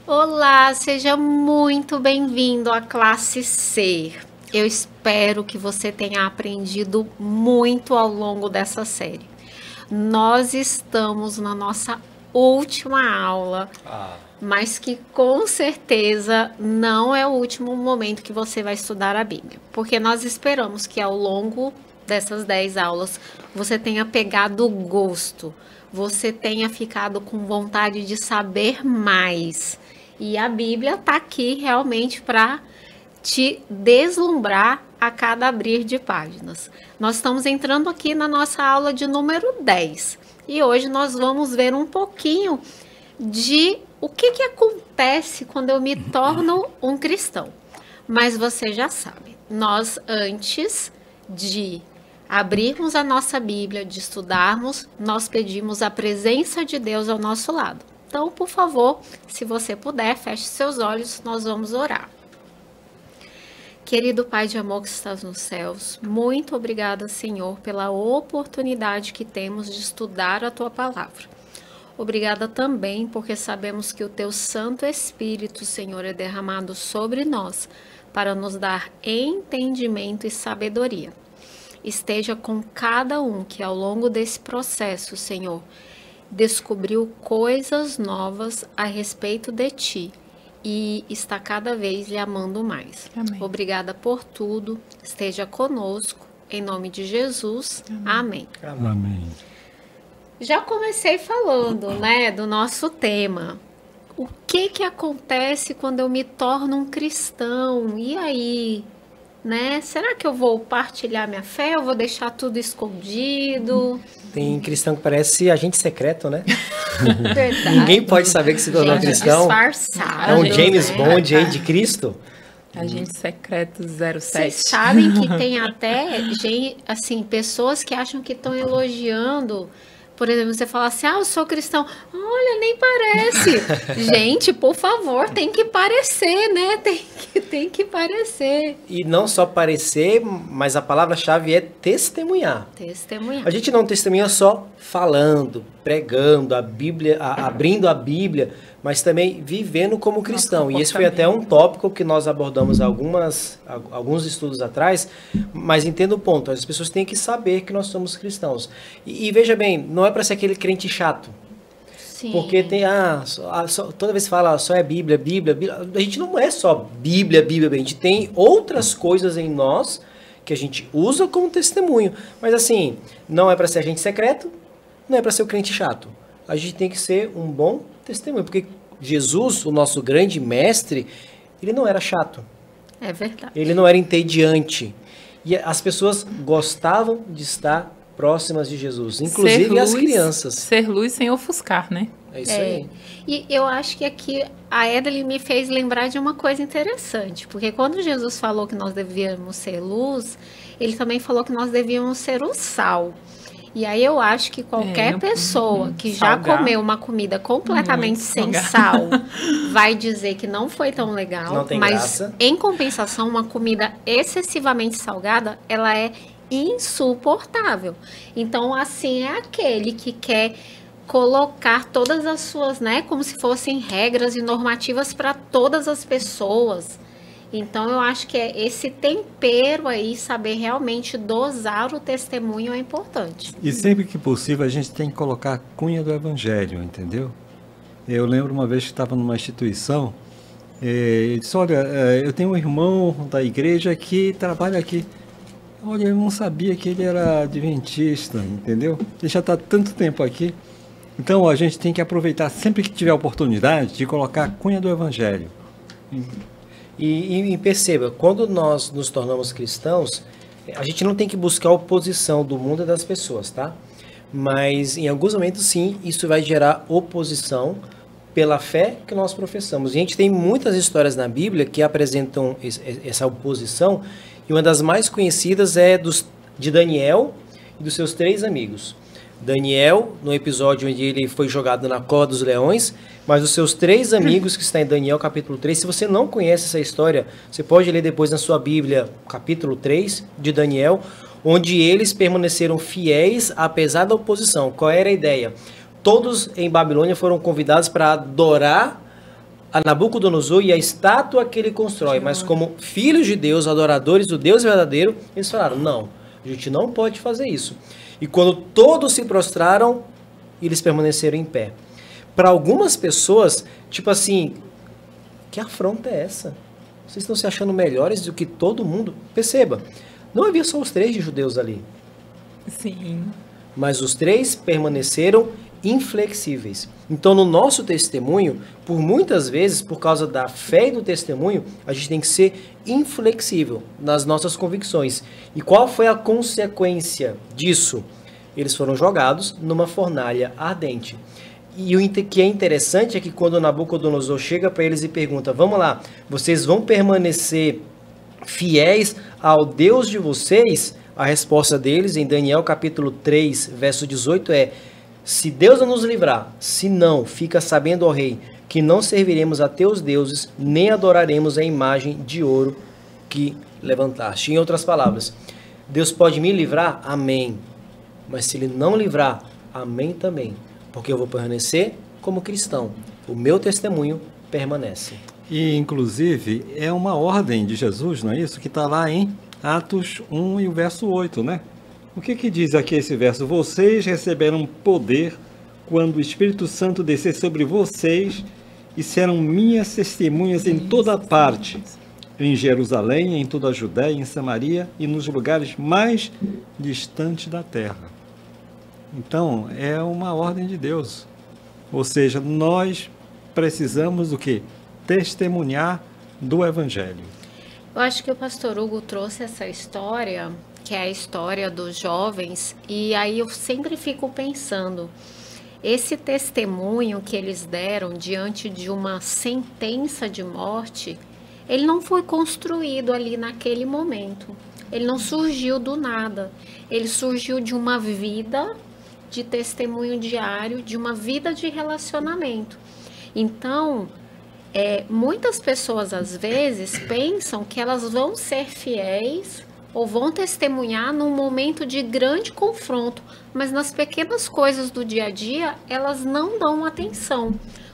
Olá, seja muito bem-vindo à classe C. Eu espero que você tenha aprendido muito ao longo dessa série. Nós estamos na nossa última aula, mas que com certeza não é o último momento que você vai estudar a Bíblia, porque nós esperamos que ao longo dessas 10 aulas você tenha pegado gosto, você tenha ficado com vontade de saber mais. E a Bíblia está aqui realmente para te deslumbrar a cada abrir de páginas. Nós estamos entrando aqui na nossa aula de número 10 e hoje nós vamos ver um pouquinho de o que acontece quando eu me torno um cristão. Mas você já sabe, nós antes de abrirmos a nossa Bíblia, de estudarmos, nós pedimos a presença de Deus ao nosso lado. Então, por favor, se você puder, feche seus olhos, nós vamos orar. Querido Pai de amor que estás nos céus, muito obrigada, Senhor, pela oportunidade que temos de estudar a Tua palavra. Obrigada também porque sabemos que o Teu Santo Espírito, Senhor, é derramado sobre nós para nos dar entendimento e sabedoria. Esteja com cada um que ao longo desse processo, Senhor, descobriu coisas novas a respeito de Ti e está cada vez lhe amando mais. Amém. Obrigada por tudo, esteja conosco, em nome de Jesus, amém. Amém. Já comecei falando, né, do nosso tema. O que acontece quando eu me torno um cristão? E aí, né? Será que eu vou partilhar minha fé? Eu vou deixar tudo escondido? Tem cristão que parece agente secreto, né? Verdade. Ninguém pode saber que se tornou Gente cristão. disfarçada, É um né? James Bond aí de Cristo. Agente secreto 07. Vocês sabem que tem até gente, assim, pessoas que acham que estão elogiando. Por exemplo, você fala assim, eu sou cristão. Olha, nem parece. Gente, por favor, tem que parecer, né? Tem que parecer. E não só parecer, mas a palavra-chave é testemunhar. Testemunhar. A gente não testemunha só falando, pregando a Bíblia, abrindo a Bíblia, mas também vivendo como cristão. E esse foi até um tópico que nós abordamos alguns estudos atrás, mas entenda o ponto, as pessoas têm que saber que nós somos cristãos. E veja bem, não é para ser aquele crente chato. Sim. Porque tem, toda vez que fala só é Bíblia, a gente não é só Bíblia, a gente tem outras coisas em nós que a gente usa como testemunho. Mas assim, não é para ser agente secreto, não é para ser o crente chato. A gente tem que ser um bom testemunho, porque Jesus, o nosso grande mestre, ele não era chato. É verdade. Ele não era entediante. E as pessoas gostavam de estar próximas de Jesus, inclusive as crianças. Ser luz sem ofuscar, né? É isso aí. E eu acho que aqui a Edley me fez lembrar de uma coisa interessante, porque quando Jesus falou que nós devíamos ser luz, ele também falou que nós devíamos ser o sal. E aí eu acho que qualquer pessoa que já comeu uma comida completamente sem sal vai dizer que não foi tão legal, Não tem mas graça. em compensação, uma comida excessivamente salgada, ela é insuportável. Então, assim, é aquele que quer colocar todas as suas, né, como se fossem regras e normativas para todas as pessoas. Então, eu acho que esse tempero aí, saber realmente dosar o testemunho é importante. E sempre que possível a gente tem que colocar a cunha do evangelho, entendeu? Eu lembro uma vez que estava numa instituição, ele disse, olha, eu tenho um irmão da igreja que trabalha aqui. Olha, eu não sabia que ele era adventista, entendeu? Ele já está tanto tempo aqui. Então a gente tem que aproveitar sempre que tiver oportunidade de colocar a cunha do evangelho. E perceba, quando nós nos tornamos cristãos, a gente não tem que buscar a oposição do mundo e das pessoas, tá? Mas em alguns momentos, sim, isso vai gerar oposição pela fé que nós professamos. E a gente tem muitas histórias na Bíblia que apresentam essa oposição, e uma das mais conhecidas é de Daniel e dos seus 3 amigos. Daniel, no episódio onde ele foi jogado na cova dos leões, mas os seus 3 amigos, que está em Daniel capítulo 3, se você não conhece essa história, você pode ler depois na sua Bíblia, capítulo 3 de Daniel, onde eles permaneceram fiéis apesar da oposição. Qual era a ideia? Todos em Babilônia foram convidados para adorar a Nabucodonosor e a estátua que ele constrói, mas como filhos de Deus, adoradores do Deus verdadeiro, eles falaram, não, a gente não pode fazer isso. E quando todos se prostraram, eles permaneceram em pé. Para algumas pessoas, tipo assim, que afronta é essa? Vocês estão se achando melhores do que todo mundo? Perceba, não havia só os 3 judeus ali. Sim. Mas os 3 permaneceram inflexíveis. Então, no nosso testemunho, por muitas vezes, por causa da fé e do testemunho, a gente tem que ser inflexível nas nossas convicções. E qual foi a consequência disso? Eles foram jogados numa fornalha ardente. E o que é interessante é que quando Nabucodonosor chega para eles e pergunta, vamos lá, vocês vão permanecer fiéis ao Deus de vocês? A resposta deles, em Daniel capítulo 3, verso 18, é: se Deus não nos livrar, se não, fica sabendo, ó rei, que não serviremos a teus deuses, nem adoraremos a imagem de ouro que levantaste. Em outras palavras, Deus pode me livrar? Amém. Mas se Ele não livrar, amém também. Porque eu vou permanecer como cristão. O meu testemunho permanece. E, inclusive, é uma ordem de Jesus, não é isso? Que está lá em Atos 1 e o verso 8, né? O que diz aqui esse verso? Vocês receberão poder quando o Espírito Santo descer sobre vocês e serão minhas testemunhas em toda parte, em Jerusalém, em toda a Judéia, em Samaria e nos lugares mais distantes da terra. Então, é uma ordem de Deus. Ou seja, nós precisamos do quê? Testemunhar do Evangelho. Eu acho que o pastor Hugo trouxe essa história, que é a história dos jovens, e aí eu sempre fico pensando, esse testemunho que eles deram diante de uma sentença de morte, ele não foi construído ali naquele momento, ele não surgiu do nada, ele surgiu de uma vida de testemunho diário, de uma vida de relacionamento. Então, muitas pessoas às vezes pensam que elas vão ser fiéis ou vão testemunhar num momento de grande confronto, mas nas pequenas coisas do dia a dia elas não dão atenção,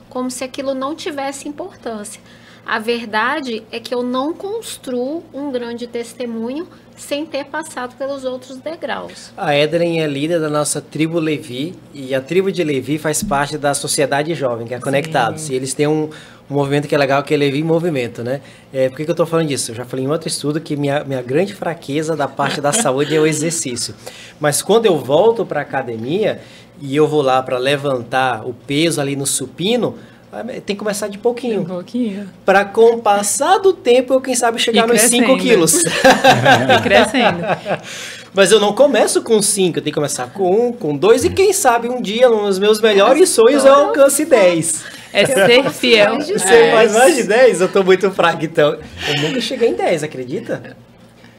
como se aquilo não tivesse importância. A verdade é que eu não construo um grande testemunho sem ter passado pelos outros degraus. A Edlen é líder da nossa tribo Levi, e a tribo de Levi faz parte da sociedade jovem, que é Conectados. E eles têm um movimento que é legal, que é Levi em Movimento, né? Por que eu estou falando disso? Eu já falei em outro estudo que minha grande fraqueza da parte da saúde é o exercício. Mas quando eu volto para a academia e eu vou lá para levantar o peso ali no supino, tem que começar de pouquinho. Um pouquinho. Para com o passar do tempo, eu, quem sabe, chegar nos 5 quilos. E crescendo. Mas eu não começo com 5, eu tenho que começar com 1, com 2, e quem sabe um dia, nos meus melhores sonhos, eu alcance 10. É ser fiel. Você faz mais de 10? Eu tô muito fraco, então. Eu nunca cheguei em 10, acredita?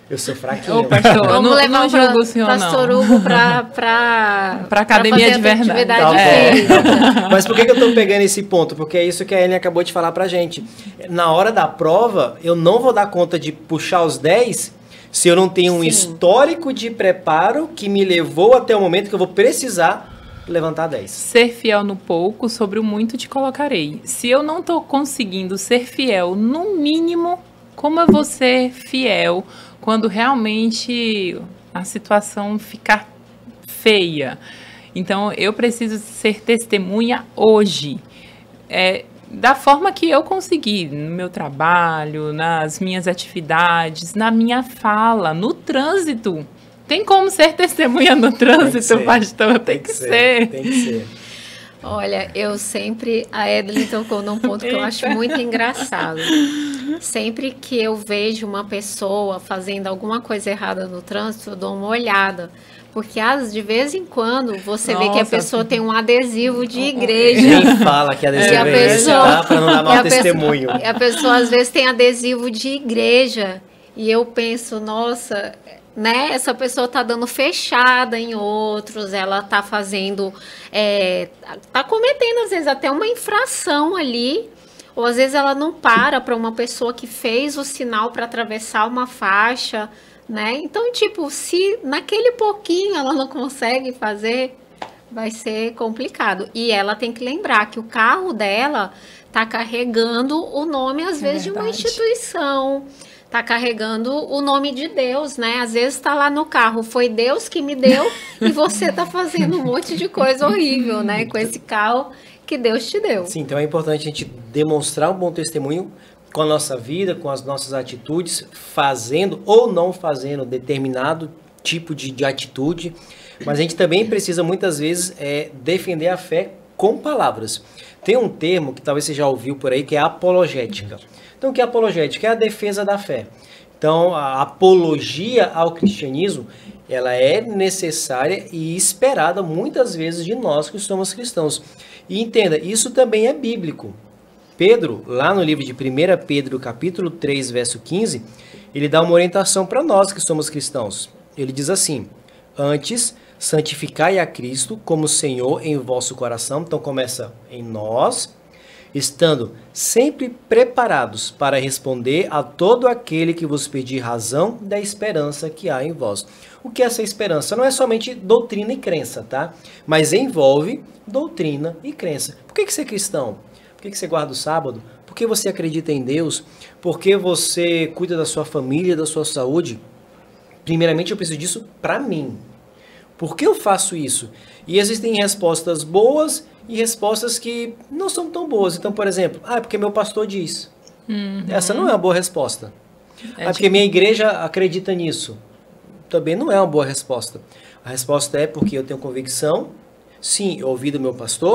Eu sou fraquinho. Ô, pastor, Vamos não, levar não julgo o senhor, pastor não. Hugo pra academia de verdade. atividade física. Mas por que eu tô pegando esse ponto? Porque é isso que a Ellen acabou de falar pra gente. Na hora da prova, eu não vou dar conta de puxar os 10 se eu não tenho um histórico de preparo que me levou até o momento que eu vou precisar levantar 10. Ser fiel no pouco, sobre o muito te colocarei. Se eu não tô conseguindo ser fiel no mínimo, como eu vou ser fiel quando realmente a situação ficar feia? Então, eu preciso ser testemunha hoje. Da forma que eu conseguir, no meu trabalho, nas minhas atividades, na minha fala, no trânsito. Tem como ser testemunha no trânsito, pastor? Tem que ser. Tem que ser. Olha, a Edlen tocou num ponto que eu acho muito engraçado. Sempre que eu vejo uma pessoa fazendo alguma coisa errada no trânsito, eu dou uma olhada. Porque de vez em quando você vê que a pessoa tem um adesivo de igreja. Nem fala que adesivo é esse, tá? Pra não dar mau testemunho. E a pessoa às vezes tem adesivo de igreja. E eu penso, nossa, né? Essa pessoa tá dando fechada em outros, ela tá fazendo, tá cometendo às vezes até uma infração ali, ou às vezes ela não para uma pessoa que fez o sinal para atravessar uma faixa, né? Então, tipo, se naquele pouquinho ela não consegue fazer, vai ser complicado. E ela tem que lembrar que o carro dela está carregando o nome, às vezes, de uma verdade. instituição. Está carregando o nome de Deus, né? Às vezes está lá no carro, foi Deus que me deu e você está fazendo um monte de coisa horrível, né? Com esse carro que Deus te deu. Sim, então é importante a gente demonstrar um bom testemunho com a nossa vida, com as nossas atitudes, fazendo ou não fazendo determinado tipo de atitude. Mas a gente também precisa, muitas vezes, defender a fé com palavras. Tem um termo que talvez você já ouviu por aí, que é apologética. Então, o que é apologética? É a defesa da fé. Então, a apologia ao cristianismo, ela é necessária e esperada muitas vezes de nós que somos cristãos. E entenda, isso também é bíblico. Pedro, lá no livro de 1 Pedro, capítulo 3, verso 15, ele dá uma orientação para nós que somos cristãos. Ele diz assim: antes, santificai a Cristo como Senhor em vosso coração. Então começa em nós, estando sempre preparados para responder a todo aquele que vos pedir razão da esperança que há em vós. O que é essa esperança? Não é somente doutrina e crença, tá? Mas envolve doutrina e crença. Por que você é cristão? Por que você guarda o sábado? Por que você acredita em Deus? Por que você cuida da sua família, da sua saúde? Primeiramente, eu preciso disso para mim. Por que eu faço isso? E existem respostas boas e respostas que não são tão boas. Então, por exemplo, é porque meu pastor diz. Essa não é uma boa resposta. É porque minha igreja acredita nisso. Também não é uma boa resposta. A resposta é porque eu tenho convicção. Sim, eu ouvi do meu pastor.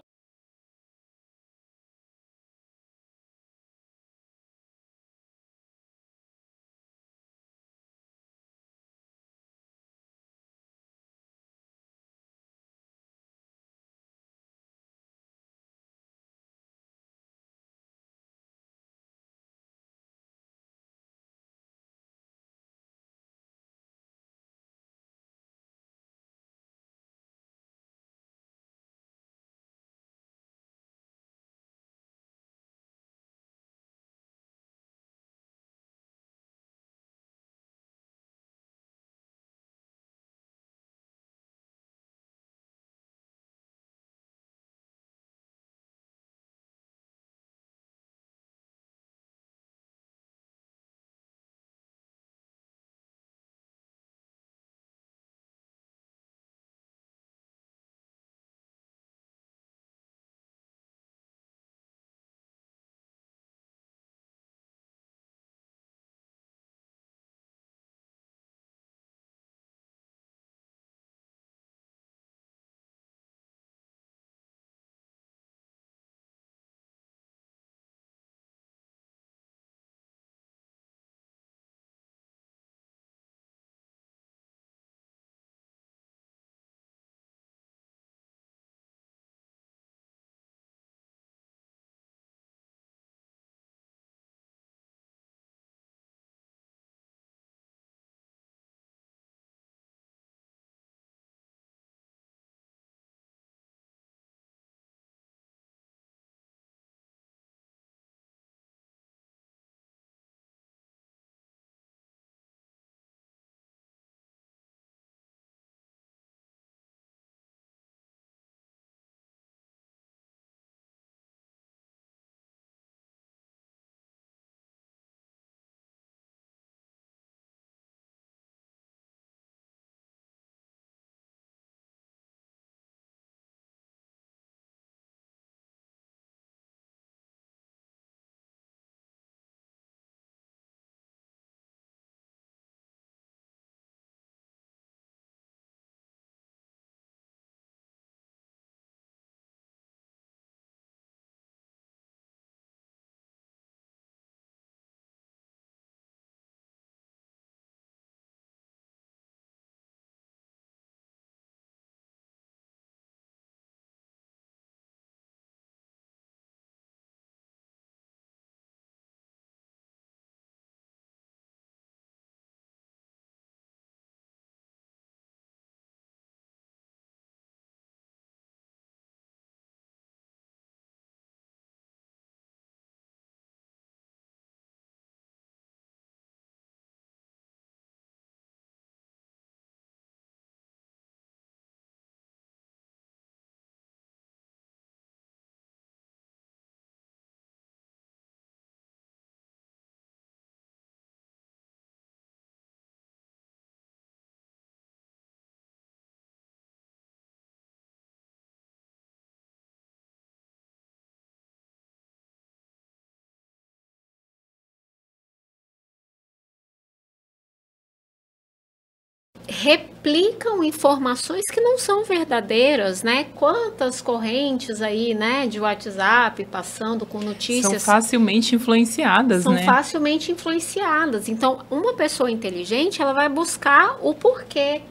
replicam informações que não são verdadeiras, né? Quantas correntes aí, né, de WhatsApp passando com notícias... São facilmente influenciadas, São né? facilmente influenciadas. Então, uma pessoa inteligente, ela vai buscar o porquê.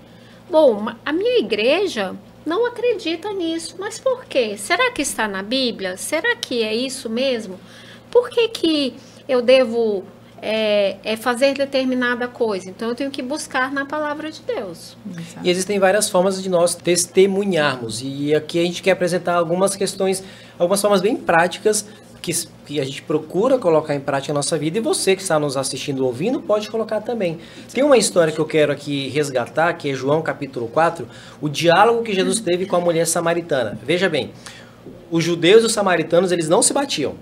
Bom, a minha igreja não acredita nisso, mas por quê? Será que está na Bíblia? Será que é isso mesmo? Por que que eu devo fazer determinada coisa? Então, eu tenho que buscar na palavra de Deus. Exato. E existem várias formas de nós testemunharmos. E aqui a gente quer apresentar algumas questões, algumas formas bem práticas que a gente procura colocar em prática na nossa vida. E você que está nos assistindo, ouvindo, pode colocar também. Tem uma história que eu quero aqui resgatar, que é João capítulo 4, o diálogo que Jesus teve com a mulher samaritana. Veja bem, os judeus e os samaritanos, eles não se batiam.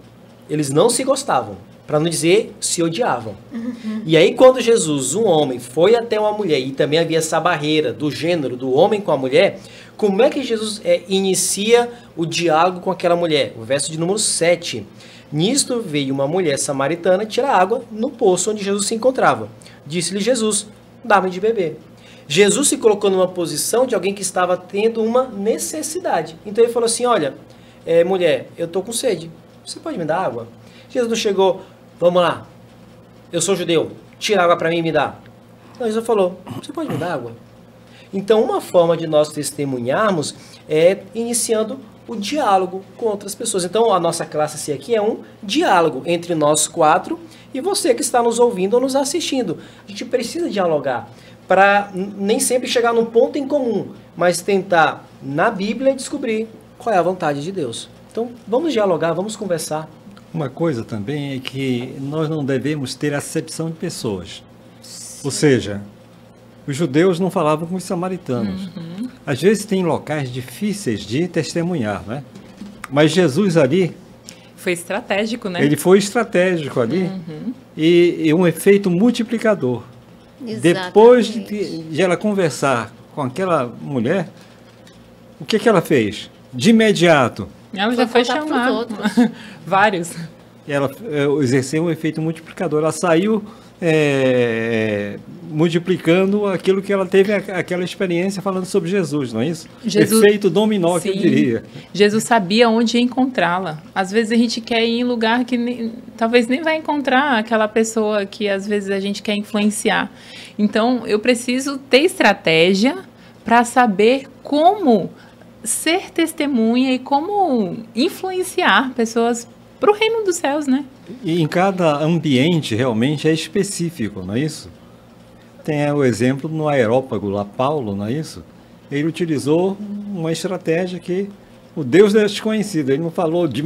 Eles não se gostavam. Para não dizer se odiavam. E aí quando Jesus, um homem, foi até uma mulher, e também havia essa barreira do gênero do homem com a mulher, como é que Jesus inicia o diálogo com aquela mulher? O verso de número 7. Nisto veio uma mulher samaritana tirar água no poço onde Jesus se encontrava. Disse-lhe Jesus, dá-me de beber. Jesus se colocou numa posição de alguém que estava tendo uma necessidade. Então ele falou assim, olha, mulher, eu estou com sede, você pode me dar água? Jesus não chegou, vamos lá, eu sou judeu, tira água para mim e me dá. Não, Jesus falou, você pode me dar água? Então, uma forma de nós testemunharmos é iniciando o diálogo com outras pessoas. Então, a nossa classe C aqui é um diálogo entre nós 4 e você que está nos ouvindo ou nos assistindo. A gente precisa dialogar para nem sempre chegar num ponto em comum, mas tentar, na Bíblia, descobrir qual é a vontade de Deus. Então, vamos dialogar, vamos conversar. Uma coisa também é que nós não devemos ter acepção de pessoas. Ou seja, os judeus não falavam com os samaritanos. Às vezes tem locais difíceis de testemunhar, né? Mas Jesus ali, Foi estratégico, né? ele foi estratégico ali e um efeito multiplicador. Depois de ela conversar com aquela mulher, o que ela fez? De imediato, Ela já foi contar pros chamar outros. vários. ela exerceu um efeito multiplicador. Ela saiu multiplicando aquilo que ela teve, aquela experiência falando sobre Jesus, não é isso? Jesus- Efeito dominó, que eu Sim. diria. Jesus sabia onde encontrá-la. Às vezes a gente quer ir em lugar que talvez nem vai encontrar aquela pessoa que às vezes a gente quer influenciar. Então, eu preciso ter estratégia para saber como ser testemunha e como influenciar pessoas para o reino dos céus, né? E em cada ambiente realmente é específico, não é isso? Tem o exemplo no aerópago lá, Paulo, não é isso? Ele utilizou uma estratégia que o Deus é desconhecido. Ele não falou de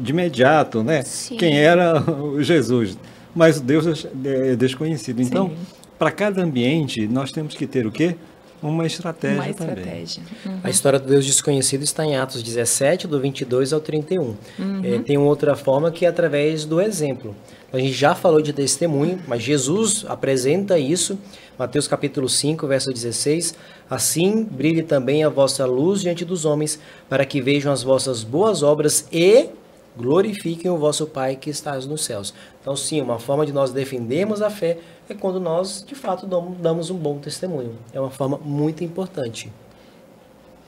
imediato, né? Sim. Quem era o Jesus, mas o Deus é desconhecido. Então, Sim. para cada ambiente, nós temos que ter o quê? Uma estratégia Uma também. estratégia. A história do Deus desconhecido está em Atos 17, do 22 ao 31. Tem uma outra forma que é através do exemplo. A gente já falou de testemunho, mas Jesus apresenta isso. Mateus capítulo 5, verso 16. Assim brilhe também a vossa luz diante dos homens, para que vejam as vossas boas obras e glorifiquem o vosso Pai que está nos céus. Então, sim, uma forma de nós defendermos a fé é quando nós, de fato, damos um bom testemunho. É uma forma muito importante.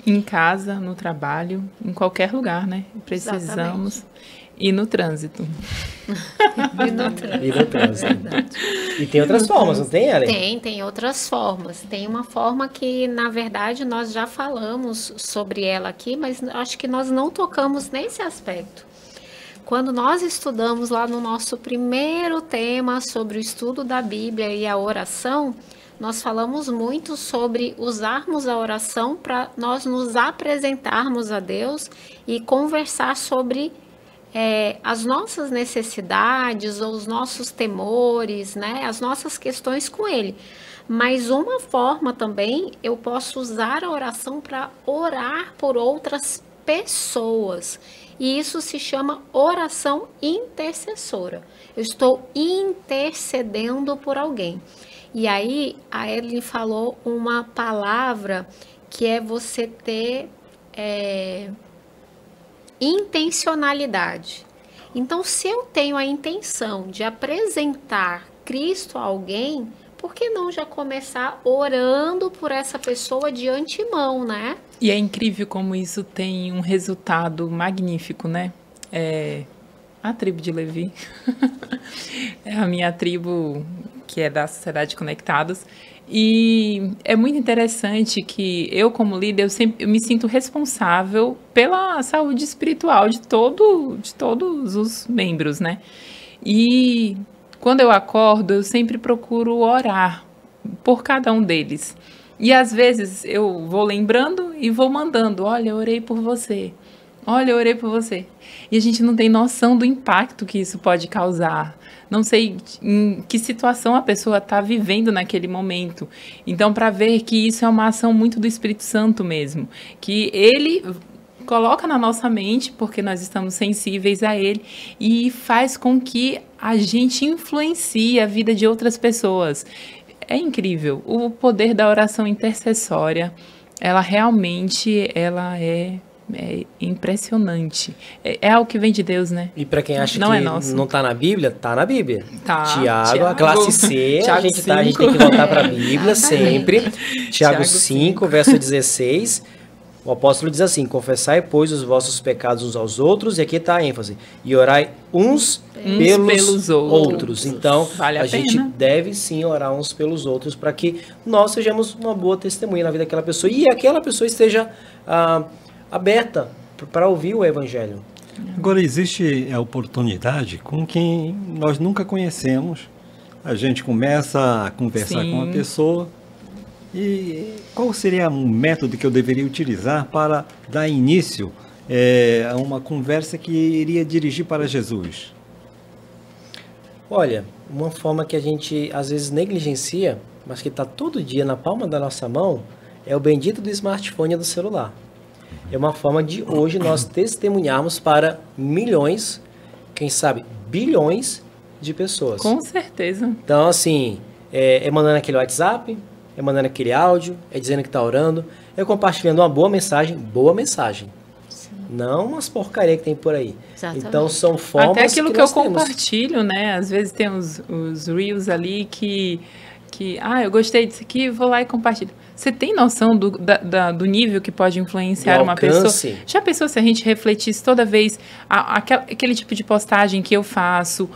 Em casa, no trabalho, em qualquer lugar, né? Precisamos. E no trânsito. E no trânsito. E no trânsito. É verdade. E tem outras formas, não tem, Ellen? Tem outras formas. Tem uma forma que, na verdade, nós já falamos sobre ela aqui, mas acho que nós não tocamos nesse aspecto. Quando nós estudamos lá no nosso primeiro tema sobre o estudo da Bíblia e a oração, nós falamos muito sobre usarmos a oração para nós nos apresentarmos a Deus e conversar sobre as nossas necessidades ou os nossos temores, né, as nossas questões com Ele. Mas uma forma também, eu posso usar a oração para orar por outras pessoas. E isso se chama oração intercessora. Eu estou intercedendo por alguém. E aí, a Ellen falou uma palavra que é você ter intencionalidade. Então, se eu tenho a intenção de apresentar Cristo a alguém, por que não já começar orando por essa pessoa de antemão, né? E é incrível como isso tem um resultado magnífico, né? A tribo de Levi, é a minha tribo que é da Sociedade Conectados. E é muito interessante que eu, como líder, eu me sinto responsável pela saúde espiritual de todos os membros, né? E quando eu acordo, eu sempre procuro orar por cada um deles. E às vezes eu vou lembrando e vou mandando, olha, eu orei por você. Olha, eu orei por você. E a gente não tem noção do impacto que isso pode causar. Não sei em que situação a pessoa está vivendo naquele momento. Então, para ver que isso é uma ação muito do Espírito Santo mesmo. Que ele coloca na nossa mente, porque nós estamos sensíveis a ele, e faz com que a gente influencie a vida de outras pessoas. É incrível. O poder da oração intercessória, ela realmente é impressionante. É algo que vem de Deus, né? E para quem acha não que é nosso. não tá na Bíblia, tá na Bíblia. Tá. Tiago, a classe C, a gente tem que voltar para a Bíblia sempre. Tiago 5, verso 16. O apóstolo diz assim: confessai, pois, os vossos pecados uns aos outros, e aqui está a ênfase, e orai uns pelos outros. Então, vale a gente pena. deve sim orar uns pelos outros, para que nós sejamos uma boa testemunha na vida daquela pessoa, e aquela pessoa esteja aberta para ouvir o Evangelho. Agora, existe a oportunidade com quem nós nunca conhecemos. A gente começa a conversar Sim. com uma pessoa. E qual seria um método que eu deveria utilizar para dar início a uma conversa que iria dirigir para Jesus? Olha, uma forma que a gente às vezes negligencia, mas que está todo dia na palma da nossa mão, é o bendito do smartphone e do celular. É uma forma de hoje nós testemunharmos para milhões, quem sabe bilhões de pessoas. Com certeza. Então, assim, é mandando aquele WhatsApp, é mandando aquele áudio, é dizendo que está orando, é compartilhando uma boa mensagem. Sim. Não umas porcaria que tem por aí. Exatamente. Então, são formas até aquilo que eu nós temos. compartilho, né? Às vezes tem os reels ali que eu gostei disso aqui, vou lá e compartilho. Você tem noção do nível que pode influenciar uma pessoa? Já pensou se a gente refletisse toda vez aquele tipo de postagem que eu faço,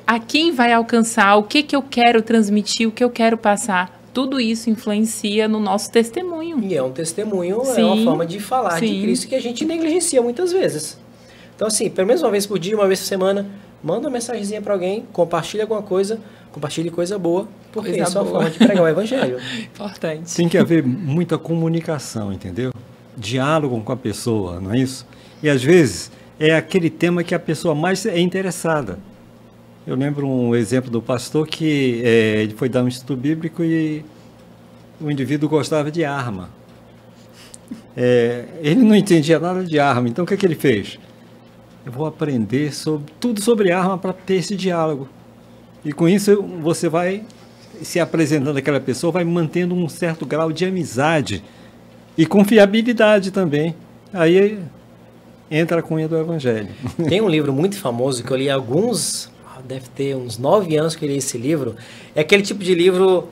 a quem vai alcançar, o que eu quero transmitir, o que eu quero passar? Tudo isso influencia no nosso testemunho. E é um testemunho, Sim, é uma forma de falar sim. de Cristo que a gente negligencia muitas vezes. Então, assim, pelo menos uma vez por dia, uma vez por semana, manda uma mensagenzinha para alguém, compartilha alguma coisa, compartilhe coisa boa, porque Coisa isso é uma boa. forma de pregar o Evangelho. Importante. Tem que haver muita comunicação, entendeu? Diálogo com a pessoa, não é isso? E às vezes é aquele tema que a pessoa mais é interessada. Eu lembro um exemplo do pastor que ele foi dar um estudo bíblico e o indivíduo gostava de arma. Ele não entendia nada de arma, então o que ele fez? Eu vou aprender tudo sobre arma para ter esse diálogo. E com isso você vai se apresentando àquela pessoa, vai mantendo um certo grau de amizade e confiabilidade também. Aí entra a cunha do Evangelho. Tem um livro muito famoso que eu li há deve ter uns 9 anos que eu li esse livro. É aquele tipo de livro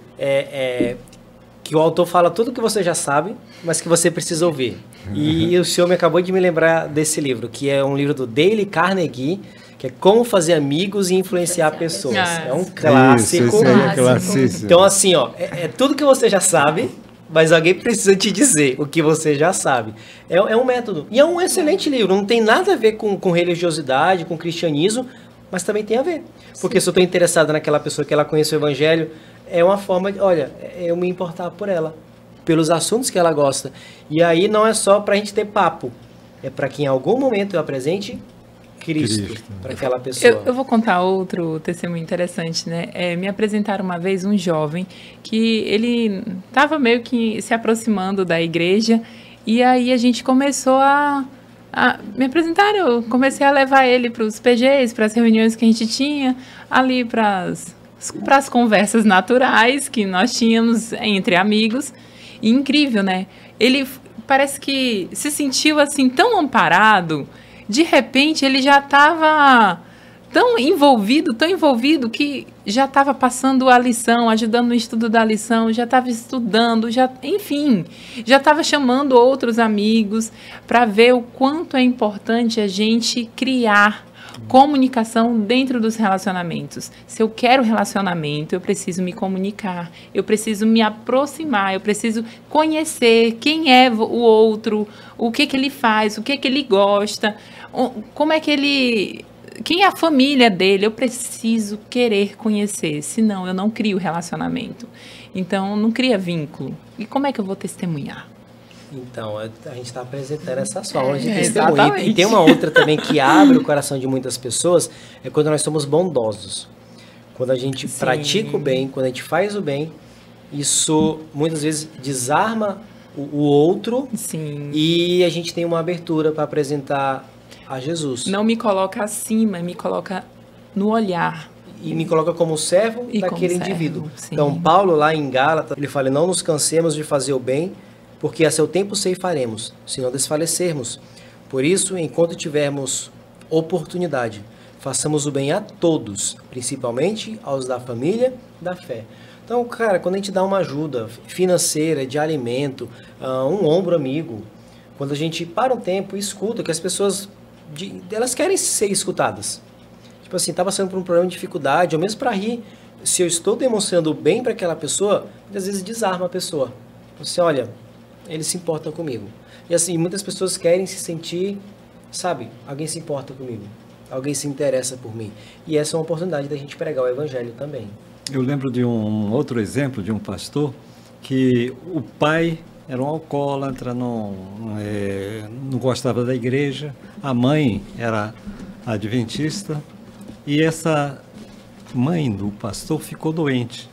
que o autor fala tudo que você já sabe, mas que você precisa ouvir. E o senhor me acabou de me lembrar desse livro, que é um livro do Dale Carnegie, que é Como Fazer Amigos e Influenciar Pessoas. É um clássico. Isso aí é classíssimo. Então, assim, é tudo que você já sabe, mas alguém precisa te dizer o que você já sabe. É um método. E é um excelente livro. Não tem nada a ver com religiosidade, com cristianismo, mas também tem a ver. Porque se eu estou interessado naquela pessoa que ela conhece o Evangelho, é uma forma de, eu me importar por ela, pelos assuntos que ela gosta. E aí não é só para a gente ter papo, é para que em algum momento eu apresente Cristo para aquela pessoa. Eu vou contar outro testemunho interessante, né? Me apresentaram uma vez um jovem que ele estava meio que se aproximando da igreja e aí a gente começou a me apresentar, eu comecei a levar ele para os PGs, para as reuniões que a gente tinha, ali para as conversas naturais que nós tínhamos entre amigos. E incrível, né? Ele parece que se sentiu assim tão amparado. De repente, ele já estava tão envolvido que já estava passando a lição, ajudando no estudo da lição, já estava estudando, enfim, já estava chamando outros amigos para ver o quanto é importante a gente criar comunicação dentro dos relacionamentos. Se eu quero relacionamento, eu preciso me comunicar, eu preciso me aproximar, eu preciso conhecer quem é o outro, o que ele faz, o que ele gosta, como é que ele... Quem é a família dele? Eu preciso querer conhecer, senão eu não crio relacionamento. Então, não cria vínculo. E como é que eu vou testemunhar? Então, a gente está apresentando essas formas de testemunho. E tem uma outra também que abre o coração de muitas pessoas, é quando nós somos bondosos. Quando a gente pratica o bem, quando a gente faz o bem, isso muitas vezes desarma o outro. Sim. E a gente tem uma abertura para apresentar a Jesus. Não me coloca acima, me coloca no olhar. E me coloca como servo daquele indivíduo. Sim. Então, Paulo, lá em Gálatas, ele fala, não nos cansemos de fazer o bem, porque a seu tempo ceifaremos, se não desfalecermos. Por isso, enquanto tivermos oportunidade, façamos o bem a todos, principalmente aos da família, da fé. Então, cara, quando a gente dá uma ajuda financeira, de alimento, um ombro amigo, quando a gente para um tempo e escuta, que as pessoas, elas querem ser escutadas. Tipo assim, tá passando por um problema de dificuldade, ou mesmo para rir, se eu estou demonstrando o bem para aquela pessoa, muitas vezes desarma a pessoa. Você olha, ele se importa comigo. E assim, muitas pessoas querem se sentir, sabe, alguém se importa comigo, alguém se interessa por mim. E essa é uma oportunidade da gente pregar o evangelho também. Eu lembro de um outro exemplo de um pastor que o pai era um alcoólatra, não gostava da igreja, a mãe era adventista e essa mãe do pastor ficou doente.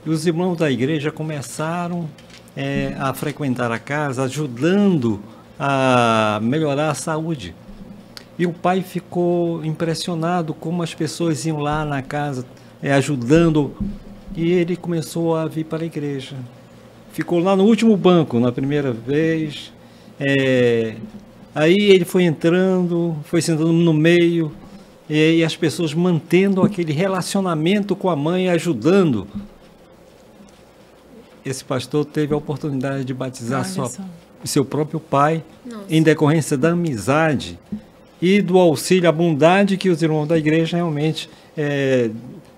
E os irmãos da igreja começaram a frequentar a casa, ajudando a melhorar a saúde. E o pai ficou impressionado como as pessoas iam lá na casa ajudando, e ele começou a vir para a igreja. Ficou lá no último banco, na primeira vez. Aí ele foi entrando, foi sentando no meio, e as pessoas mantendo aquele relacionamento com a mãe, ajudando. Esse pastor teve a oportunidade de batizar seu próprio pai. Nossa. Em decorrência da amizade e do auxílio, a bondade que os irmãos da igreja realmente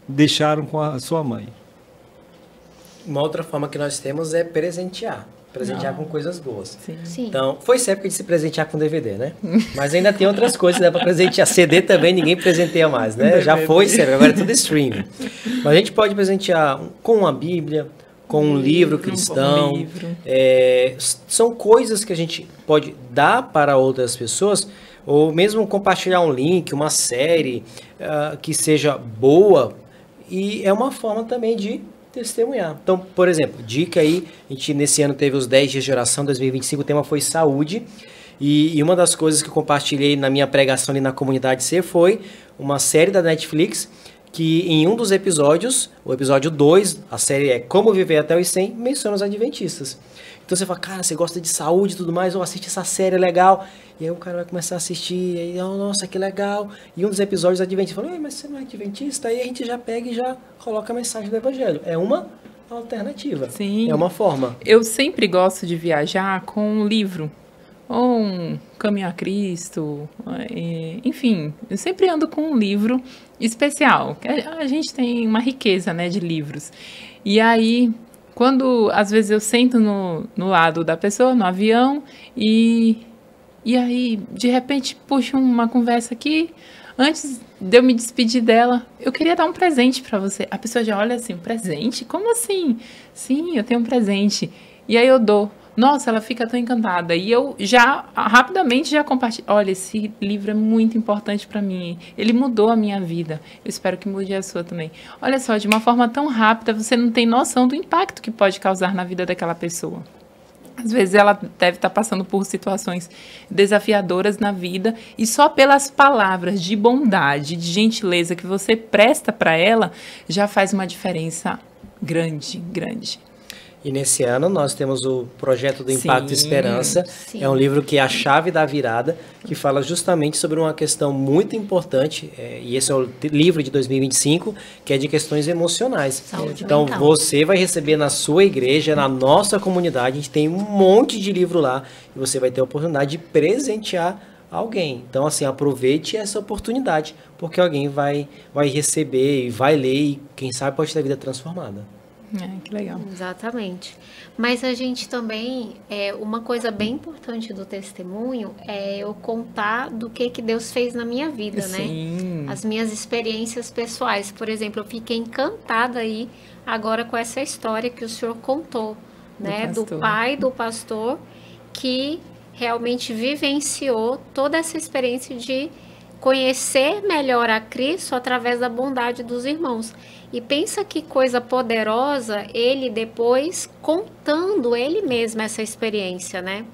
deixaram com a sua mãe. Uma outra forma que nós temos é presentear com coisas boas. Sim. Então, foi época de se presentear com DVD, né? Mas ainda tem outras coisas, né, para presentear. CD também ninguém presenteia mais, né? Já foi, sério, agora é tudo streaming. Mas a gente pode presentear com uma Bíblia, com um livro cristão. São coisas que a gente pode dar para outras pessoas, ou mesmo compartilhar um link, uma série que seja boa, e é uma forma também de testemunhar. Então, por exemplo, dica aí, a gente nesse ano teve os 10 dias de oração, 2025, o tema foi saúde, e uma das coisas que eu compartilhei na minha pregação ali na comunidade C foi uma série da Netflix, que em um dos episódios, o episódio 2, a série é Como Viver Até os 100, menciona os adventistas. Então você fala, cara, você gosta de saúde e tudo mais, ou assiste essa série, é legal. E aí o cara vai começar a assistir, e aí, oh, nossa, que legal. E um dos episódios adventista fala, mas você não é adventista? Aí a gente já pega e já coloca a mensagem do evangelho. É uma alternativa. Sim. É uma forma. Eu sempre gosto de viajar com um livro, ou um Caminho a Cristo, enfim, eu sempre ando com um livro especial. A gente tem uma riqueza, né, de livros. E aí, quando às vezes eu sento no lado da pessoa, no avião, e aí, de repente, puxo uma conversa aqui, antes de eu me despedir dela, eu queria dar um presente para você. A pessoa já olha assim, presente? Como assim? Sim, eu tenho um presente. E aí eu dou. Nossa, ela fica tão encantada. E eu rapidamente já compartilho. Olha, esse livro é muito importante para mim. Ele mudou a minha vida. Eu espero que mude a sua também. Olha só, de uma forma tão rápida, você não tem noção do impacto que pode causar na vida daquela pessoa. Às vezes ela deve estar passando por situações desafiadoras na vida e só pelas palavras de bondade, de gentileza que você presta para ela, já faz uma diferença grande, grande. E nesse ano nós temos o Projeto do Impacto e Sim, Esperança. sim. É um livro que é a chave da virada, que fala justamente sobre uma questão muito importante, e esse é o livro de 2025, que é de questões emocionais. Saúde Então mental. você vai receber na sua igreja, na nossa comunidade, a gente tem um monte de livro lá, e você vai ter a oportunidade de presentear alguém. Então, assim, aproveite essa oportunidade, porque alguém vai receber e vai ler e, quem sabe, pode ter a vida transformada. Que legal. Exatamente. Mas a gente também, uma coisa bem importante do testemunho é eu contar do que Deus fez na minha vida, né? Sim. As minhas experiências pessoais. Por exemplo, eu fiquei encantada aí agora com essa história que o senhor contou, né? Do pastor. pai do pastor que realmente vivenciou toda essa experiência de conhecer melhor a Cristo através da bondade dos irmãos. E pensa que coisa poderosa ele depois contando ele mesmo essa experiência, né?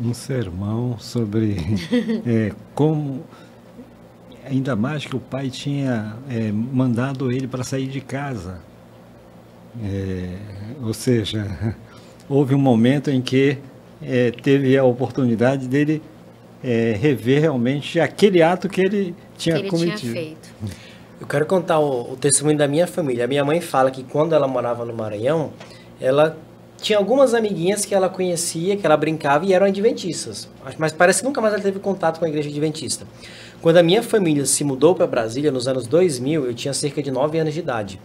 Um sermão sobre como, ainda mais que o pai tinha mandado ele para sair de casa. Ou seja, houve um momento em que teve a oportunidade dele rever realmente aquele ato que ele tinha cometido. Tinha feito. Eu quero contar o testemunho da minha família. A minha mãe fala que quando ela morava no Maranhão, ela tinha algumas amiguinhas que ela conhecia, que ela brincava e eram adventistas. Mas parece que nunca mais ela teve contato com a igreja adventista. Quando a minha família se mudou para Brasília, nos anos 2000, eu tinha cerca de 9 anos de idade.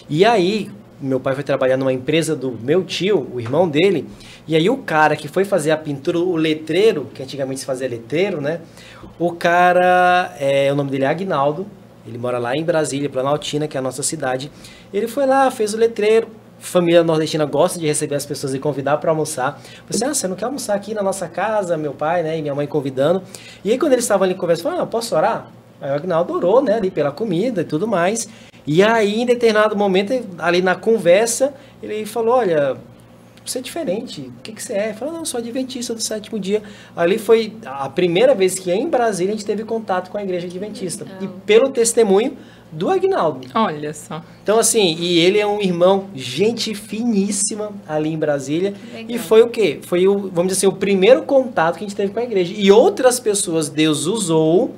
E aí, meu pai foi trabalhar numa empresa do meu tio, o irmão dele, e aí o cara que foi fazer a pintura, o letreiro, que antigamente se fazia letreiro, né? O cara, o nome dele é Aguinaldo, ele mora lá em Brasília, Planaltina, que é a nossa cidade. Ele foi lá, fez o letreiro. Família nordestina gosta de receber as pessoas e convidar para almoçar. Você não quer almoçar aqui na nossa casa? Meu pai, né, e minha mãe convidando. E aí quando eles estavam ali conversando, falou, posso orar? Aí o Aguinaldo orou, né, ali pela comida e tudo mais. E aí, em determinado momento, ali na conversa, ele falou, olha, você é diferente, o que você é? Ele falou, não, eu sou adventista do 7º dia. Ali foi a primeira vez que em Brasília a gente teve contato com a igreja adventista. E pelo testemunho do Aguinaldo. Olha só. Então, assim, e ele é um irmão, gente finíssima ali em Brasília. Legal. E foi o quê? Foi, vamos dizer assim, o primeiro contato que a gente teve com a igreja. E outras pessoas Deus usou.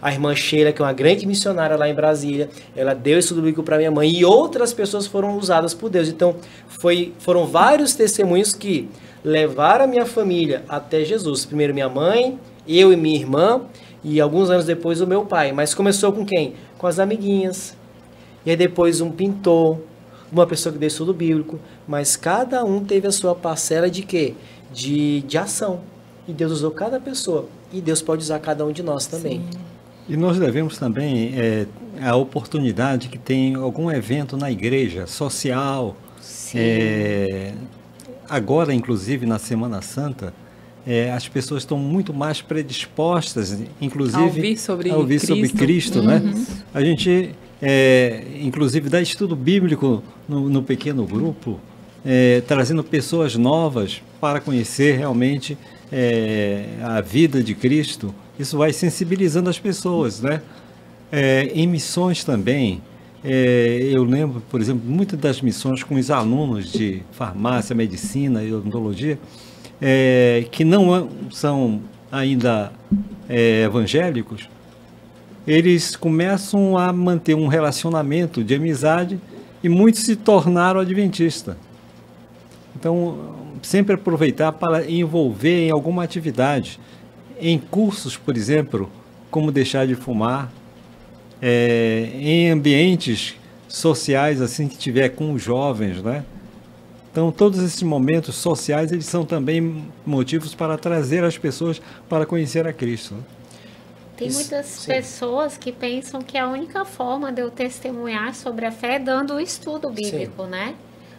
A irmã Sheila, que é uma grande missionária lá em Brasília, ela deu estudo bíblico para minha mãe. E outras pessoas foram usadas por Deus. Então, foram vários testemunhos que levaram a minha família até Jesus. Primeiro minha mãe, eu e minha irmã, e alguns anos depois o meu pai. Mas começou com quem? Com as amiguinhas. E aí depois um pintor, uma pessoa que deu estudo bíblico. Mas cada um teve a sua parcela de quê? De ação. E Deus usou cada pessoa. E Deus pode usar cada um de nós também. Sim. E nós devemos também a oportunidade que tem algum evento na igreja, social. Sim. Agora, inclusive, na Semana Santa, as pessoas estão muito mais predispostas, inclusive, a ouvir sobre Cristo, né? A gente, inclusive, dá estudo bíblico no pequeno grupo, trazendo pessoas novas para conhecer realmente a vida de Cristo. Isso vai sensibilizando as pessoas, né? Em missões também, eu lembro, por exemplo, muitas das missões com os alunos de farmácia, medicina e odontologia, que não são ainda evangélicos, eles começam a manter um relacionamento de amizade e muitos se tornaram adventistas. Então, sempre aproveitar para envolver em alguma atividade. Em cursos, por exemplo, como deixar de fumar, em ambientes sociais, assim, que tiver com os jovens, né? Então, todos esses momentos sociais, eles são também motivos para trazer as pessoas para conhecer a Cristo, né? Tem muitas pessoas que pensam que a única forma de eu testemunhar sobre a fé é dando o estudo bíblico, né?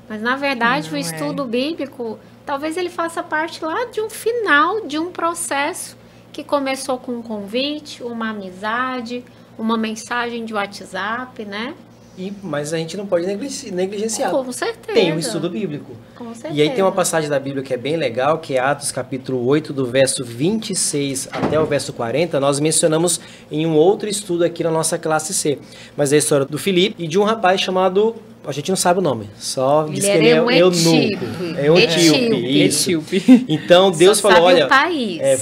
Mas, na verdade, o estudo bíblico, talvez ele faça parte lá de um final de um processo que começou com um convite, uma amizade, uma mensagem de WhatsApp, né? Mas a gente não pode negligenciar. Com certeza. Tem o estudo bíblico. Com certeza. E aí tem uma passagem da Bíblia que é bem legal, que é Atos capítulo 8, do verso 26 até o verso 40. Nós mencionamos em um outro estudo aqui na nossa classe C. Mas é a história do Filipe e de um rapaz chamado A gente não sabe o nome, só diz que ele é um eunuco. É um etíope. Então Deus falou, olha,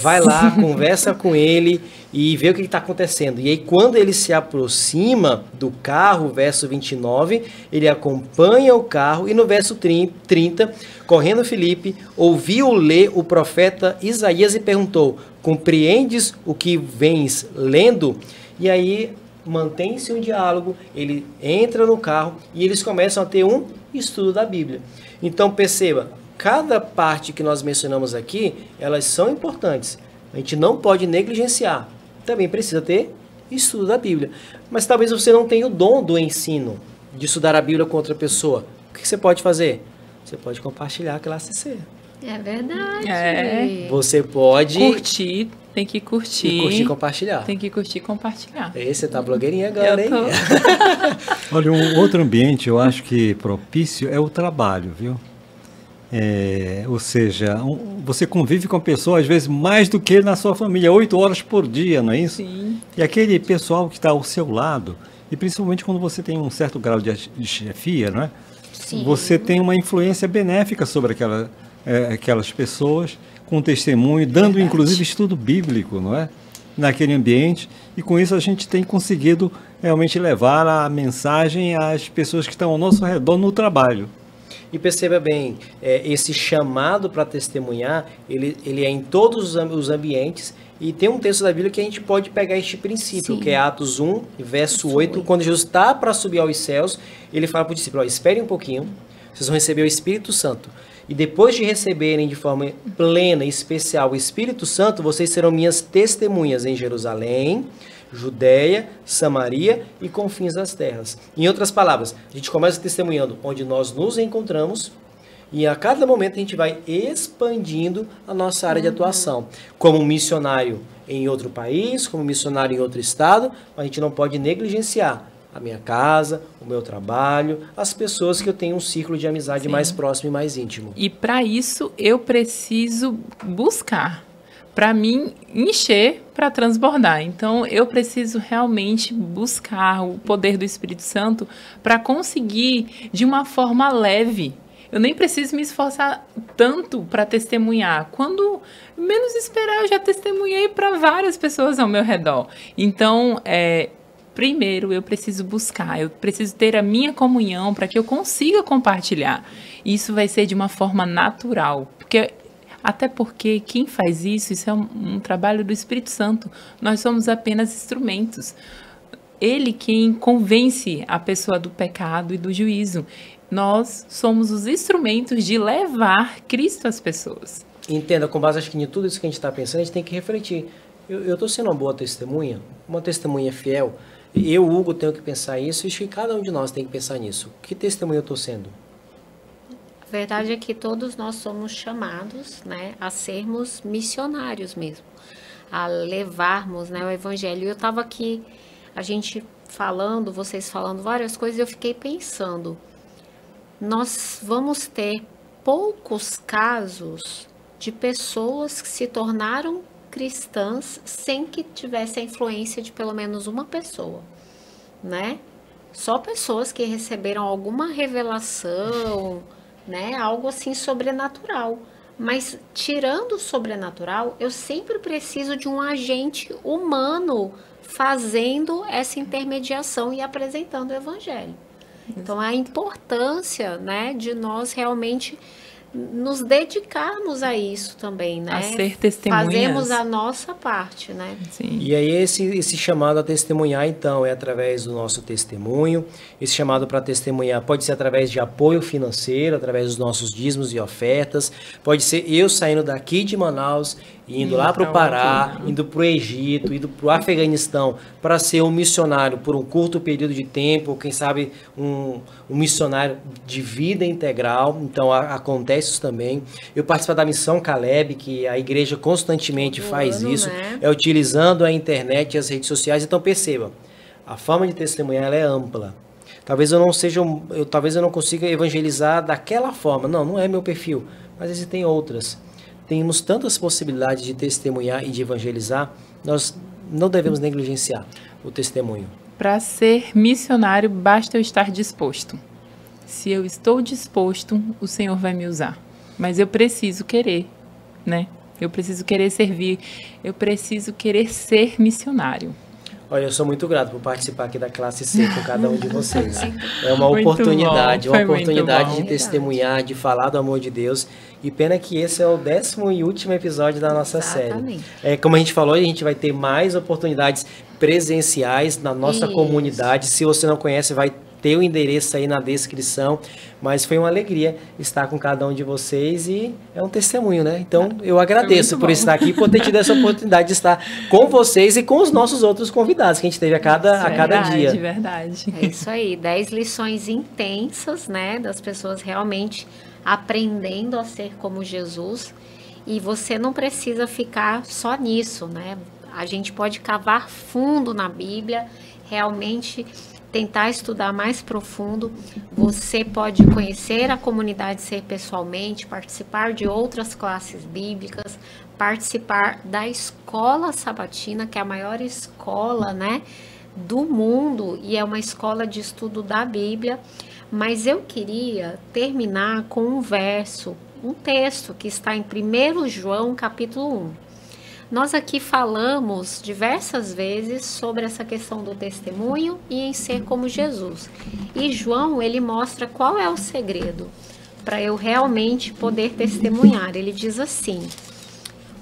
vai lá, conversa com ele e vê o que está acontecendo. E aí quando ele se aproxima do carro, verso 29, ele acompanha o carro e no verso 30, correndo Filipe, ouviu ler o profeta Isaías e perguntou, compreendes o que vens lendo? E aí mantém-se um diálogo, ele entra no carro e eles começam a ter um estudo da Bíblia. Então perceba, cada parte que nós mencionamos aqui, elas são importantes. A gente não pode negligenciar. Também precisa ter estudo da Bíblia. Mas talvez você não tenha o dom do ensino, de estudar a Bíblia com outra pessoa. O que você pode fazer? Você pode compartilhar a classe C. É verdade. Você pode... curtir. Tem que curtir. E curtir e compartilhar. Tem que curtir e compartilhar. Você tá blogueirinha agora, hein? Olha, um outro ambiente, eu acho que propício é o trabalho, viu? Ou seja, você convive com a pessoa, às vezes, mais do que na sua família, 8 horas por dia, não é isso? Sim. E aquele pessoal que está ao seu lado, e principalmente quando você tem um certo grau de chefia, não é? Sim. Você tem uma influência benéfica sobre aquelas pessoas, com testemunho, dando inclusive estudo bíblico, não é? Naquele ambiente, e com isso a gente tem conseguido realmente levar a mensagem às pessoas que estão ao nosso redor no trabalho. E perceba bem, esse chamado para testemunhar, ele é em todos os ambientes, e tem um texto da Bíblia que a gente pode pegar este princípio, que é Atos 1, verso 8, quando Jesus está para subir aos céus, ele fala para o discípulo, espere um pouquinho, vocês vão receber o Espírito Santo. E depois de receberem de forma plena e especial o Espírito Santo, vocês serão minhas testemunhas em Jerusalém, Judéia, Samaria e confins das terras. Em outras palavras, a gente começa testemunhando onde nós nos encontramos e a cada momento a gente vai expandindo a nossa área de atuação. Como missionário em outro país, como missionário em outro estado, a gente não pode negligenciar a minha casa, o meu trabalho, as pessoas que eu tenho um círculo de amizade mais próximo e mais íntimo. E para isso eu preciso buscar, para mim encher, para transbordar. Então eu preciso realmente buscar o poder do Espírito Santo para conseguir de uma forma leve. Eu nem preciso me esforçar tanto para testemunhar. Quando menos esperar, eu já testemunhei para várias pessoas ao meu redor. Então, primeiro, eu preciso buscar, eu preciso ter a minha comunhão para que eu consiga compartilhar. Isso vai ser de uma forma natural, até porque quem faz isso é um trabalho do Espírito Santo. Nós somos apenas instrumentos. Ele quem convence a pessoa do pecado e do juízo. Nós somos os instrumentos de levar Cristo às pessoas. Entenda, com base acho que em tudo isso que a gente está pensando, a gente tem que refletir. Eu estou sendo uma boa testemunha, uma testemunha fiel. Eu, Hugo, tenho que pensar isso, e acho que cada um de nós tem que pensar nisso. Que testemunho eu estou sendo? A verdade é que todos nós somos chamados, né, a sermos missionários mesmo, a levarmos, né, o evangelho. Eu estava aqui, a gente falando, vocês falando várias coisas, eu fiquei pensando, nós vamos ter poucos casos de pessoas que se tornaram cristãs sem que tivesse a influência de pelo menos uma pessoa, né? Só pessoas que receberam alguma revelação, né? Algo assim sobrenatural. Mas tirando o sobrenatural, eu sempre preciso de um agente humano fazendo essa intermediação e apresentando o evangelho. Então a importância, né, de nós realmente nos dedicarmos a isso também, né? A ser testemunhas. Fazemos a nossa parte, né? Sim. E aí esse chamado a testemunhar, então, é através do nosso testemunho. Esse chamado para testemunhar pode ser através de apoio financeiro, através dos nossos dízimos e ofertas. Pode ser eu saindo daqui de Manaus, indo lá para o Pará, indo para o Egito, indo para o Afeganistão, para ser um missionário por um curto período de tempo, ou quem sabe um missionário de vida integral. Então acontece isso também. Eu participo da Missão Caleb, que a igreja constantemente faz isso, né? Utilizando a internet e as redes sociais. Então perceba, a forma de testemunhar ela é ampla. Talvez eu não consiga evangelizar daquela forma. Não é meu perfil, mas existem outras. Temos tantas possibilidades de testemunhar e de evangelizar, nós não devemos negligenciar o testemunho. Para ser missionário, basta eu estar disposto. Se eu estou disposto, o Senhor vai me usar. Mas eu preciso querer, né? Eu preciso querer servir, eu preciso querer ser missionário. Olha, eu sou muito grato por participar aqui da classe C com cada um de vocês. É uma Muito oportunidade, bom, uma foi muito oportunidade bom. de testemunhar, de falar do amor de Deus. E pena que esse é o 10º e último episódio da nossa Exatamente. série. Como a gente falou, a gente vai ter mais oportunidades presenciais na nossa Isso. comunidade. Se você não conhece, vai ter o endereço aí na descrição. Mas foi uma alegria estar com cada um de vocês e é um testemunho, né? Então, eu agradeço muito por bom. estar aqui e por ter tido essa oportunidade de estar com vocês e com os nossos outros convidados que a gente teve a cada dia. Verdade. É isso aí, 10 lições intensas, né, das pessoas realmente aprendendo a ser como Jesus. E você não precisa ficar só nisso, né? A gente pode cavar fundo na Bíblia, realmente tentar estudar mais profundo. Você pode conhecer a comunidade Ser pessoalmente, participar de outras classes bíblicas, participar da escola sabatina, que é a maior escola, né, do mundo e é uma escola de estudo da Bíblia. Mas eu queria terminar com um verso, um texto que está em 1 João capítulo 1. Nós aqui falamos diversas vezes sobre essa questão do testemunho e em ser como Jesus. E João, ele mostra qual é o segredo para eu realmente poder testemunhar. Ele diz assim: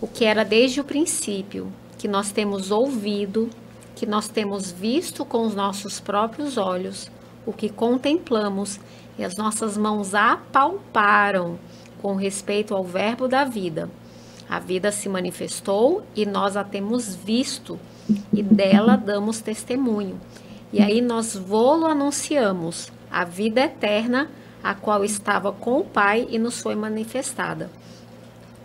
o que era desde o princípio, que nós temos ouvido, que nós temos visto com os nossos próprios olhos, o que contemplamos e as nossas mãos apalparam com respeito ao verbo da vida. A vida se manifestou e nós a temos visto e dela damos testemunho. E aí nós vô-lo anunciamos, a vida eterna, a qual estava com o Pai e nos foi manifestada.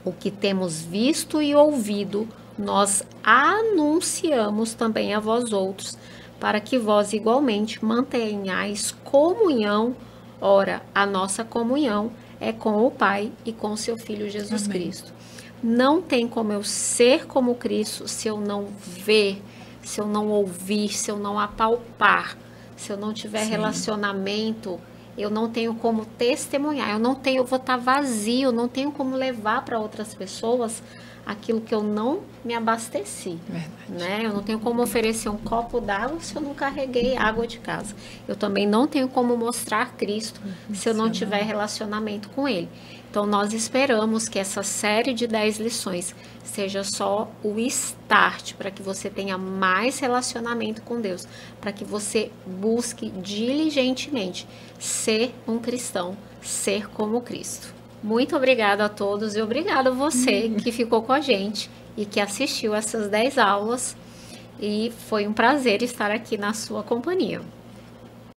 O que temos visto e ouvido, nós anunciamos também a vós outros, para que vós igualmente mantenhais comunhão. Ora, a nossa comunhão é com o Pai e com seu Filho Jesus Amém. Cristo. Não tem como eu ser como Cristo se eu não ver, se eu não ouvir, se eu não apalpar, se eu não tiver Sim. relacionamento. Eu não tenho como testemunhar, eu vou estar vazio, não tenho como levar para outras pessoas aquilo que eu não me abasteci. Verdade. Né? Eu não tenho como oferecer um copo d'água se eu não carreguei água de casa. Eu também não tenho como mostrar Cristo se eu não tiver relacionamento com Ele. Então, nós esperamos que essa série de 10 lições seja só o start para que você tenha mais relacionamento com Deus, para que você busque diligentemente ser um cristão, ser como Cristo. Muito obrigada a todos e obrigada a você que ficou com a gente e que assistiu essas 10 aulas. E foi um prazer estar aqui na sua companhia.